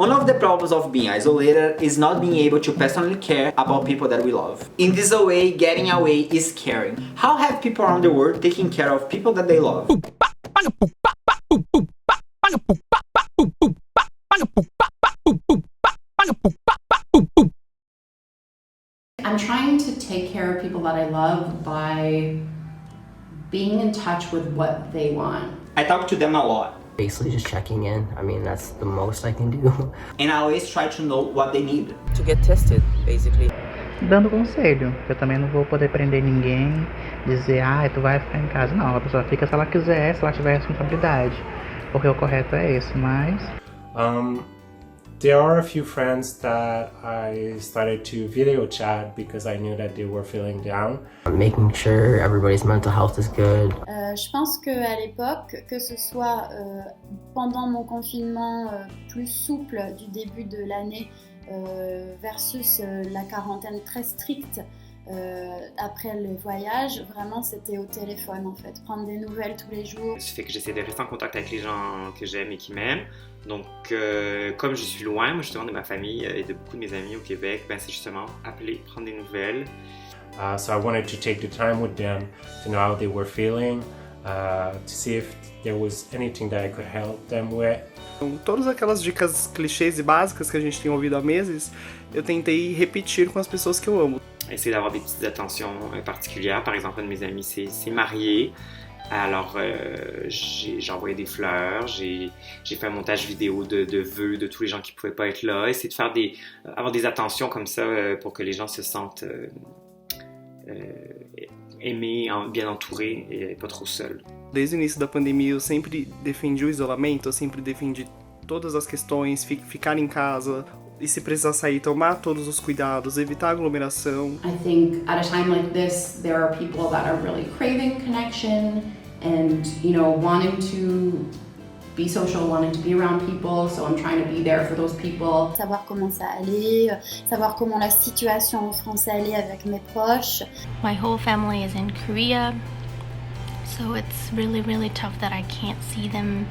One of the problems of being isolated is not being able to personally care about people that we love. In this way, getting away is caring. How have people around the world taken care of people that they love? I'm trying to take care of people that I love by being in touch with what they want. I talk to them a lot. Basically just checking in. I mean, that's the most I can do. And I always try to know what they need. To get tested, basically. Dando conselho, eu também não vou poder prender ninguém, dizer, tu vai ficar em casa. Não, a pessoa fica se ela quiser, se ela tiver responsabilidade. Porque o correto é esse, mas... There are a few friends that I started to video chat because I knew that they were feeling down. Making sure everybody's mental health is good. Je pense qu'à l'époque, que ce soit pendant mon confinement plus souple du début de l'année versus la quarantaine très stricte après les voyages, vraiment c'était au téléphone en fait, prendre des nouvelles tous les jours. Ça fait que j'essaie de rester en contact avec les gens que j'aime et qui m'aiment. Donc comme je suis loin, moi justement de ma famille et de beaucoup de mes amis au Québec, c'est justement appeler, prendre des nouvelles. So I wanted to take the time with them to know how they were feeling, to see if there was anything that I could help them with. Então, todas aquelas dicas clichês e básicas que a gente tem ouvido há meses, eu tentei repetir com as pessoas que eu amo. Essayer d'avoir des petites attentions particulières. Par exemple, un de mes amis s'est marié. Alors, j'ai envoyé des fleurs, j'ai fait un montage vidéo de vœux de tous les gens qui ne pouvaient pas être là. Essayer de faire avoir des attentions comme ça pour que les gens se sentent aimés, bien entourés et pas trop seuls. Desde o início da pandemia, eu sempre defendi o isolamento, eu sempre defendi todas as questões, ficar em casa, e se precisar sair, tomar todos os cuidados, evitar aglomeração. I think at a time like this, there are people that are really craving connection and, wanting to be social, wanting to be around people, so I'm trying to be there for those people. Savoir comment ça allait, savoir comment la situation en France allait avec mes proches. My whole family is in Korea, so it's really, really tough that I can't see them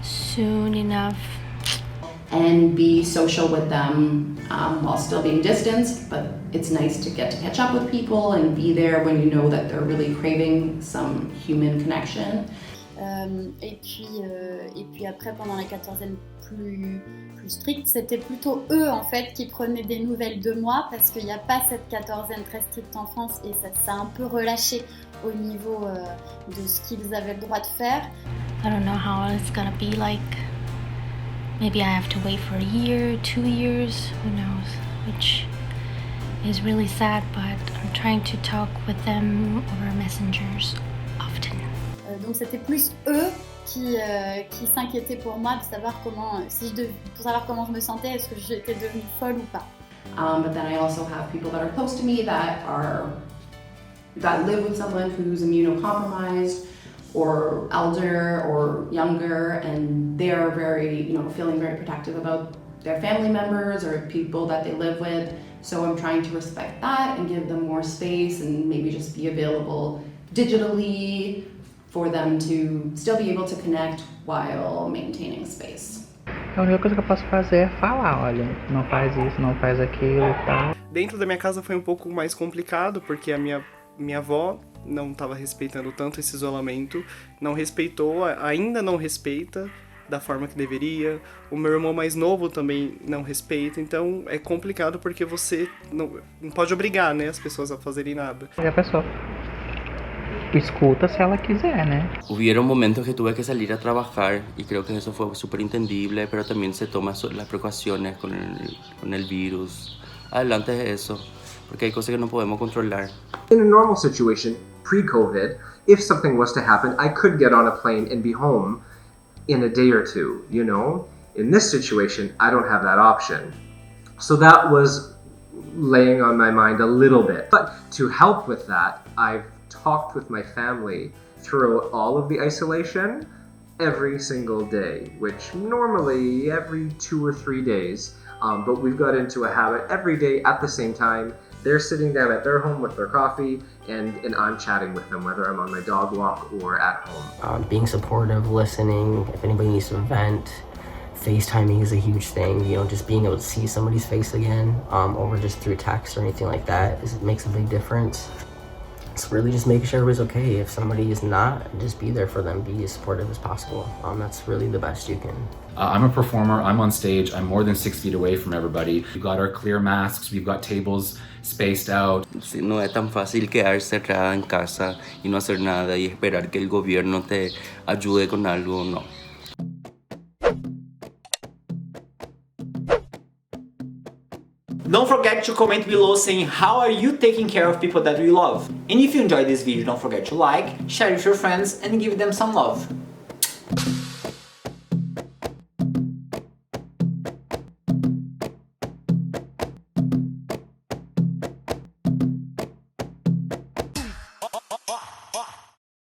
soon enough. And be social with them while still being distanced, but it's nice to get to catch up with people and be there when you know that they're really craving some human connection. Et puis après, pendant la quatorzaine plus stricte, c'était plutôt eux en fait qui prenaient des nouvelles de moi parce qu'il n'y a pas cette quatorzaine très stricte en France et ça s'est un peu relâché au niveau de ce qu'ils avaient le droit de faire. I don't know how it's gonna be like. Maybe I have to wait for a year, 2 years, who knows, which is really sad, but I'm trying to talk with them over messengers often. Donc c'était plus eux qui s'inquiétaient pour moi de savoir pour savoir comment je me sentais, est-ce que j'étais devenue folle ou pas. But then I also have people that are close to me that live with someone who's immunocompromised or elder or younger, and they're very, feeling very protective about their family members or people that they live with. So I'm trying to respect that and give them more space and maybe just be available digitally for them to still be able to connect while maintaining space. A única coisa que eu posso fazer é falar, olha, não faz isso, não faz aquilo e tal. Dentro da minha casa foi um pouco mais complicado, porque a minha avó não estava respeitando tanto esse isolamento, não respeitou, ainda não respeita da forma que deveria. O meu irmão mais novo também não respeita, então é complicado porque você não pode obrigar, as pessoas a fazerem nada. E a pessoa escuta se ela quiser, né? Hubieron momentos que tuve que salir a trabajar y creo que eso fue súper entendible, pero también se toman las precauciones con el virus. Adelante de eso, porque hay cosas que no podemos controlar. In a normal situation, pre-COVID, if something was to happen, I could get on a plane and be home in a day or two, In this situation, I don't have that option. So that was laying on my mind a little bit. But to help with that, I've talked with my family throughout all of the isolation every single day, which normally every 2 or 3 days, but we've got into a habit every day at the same time. They're sitting down at their home with their coffee, and I'm chatting with them, whether I'm on my dog walk or at home. Being supportive, listening, if anybody needs to vent, FaceTiming is a huge thing, you know, just being able to see somebody's face again, over just through text or anything like that, it makes a big difference. It's really just making sure everybody's okay. If somebody is not, just be there for them, be as supportive as possible. That's really the best you can. I'm a performer, I'm on stage, I'm more than 6 feet away from everybody. We've got our clear masks, we've got tables spaced out. Sí, no es tan fácil quedarse cerrada en casa y no hacer nada y esperar que el gobierno te ayude con algo, no. Don't forget to comment below saying how are you taking care of people that we love. And if you enjoyed this video, don't forget to like, share with your friends and give them some love.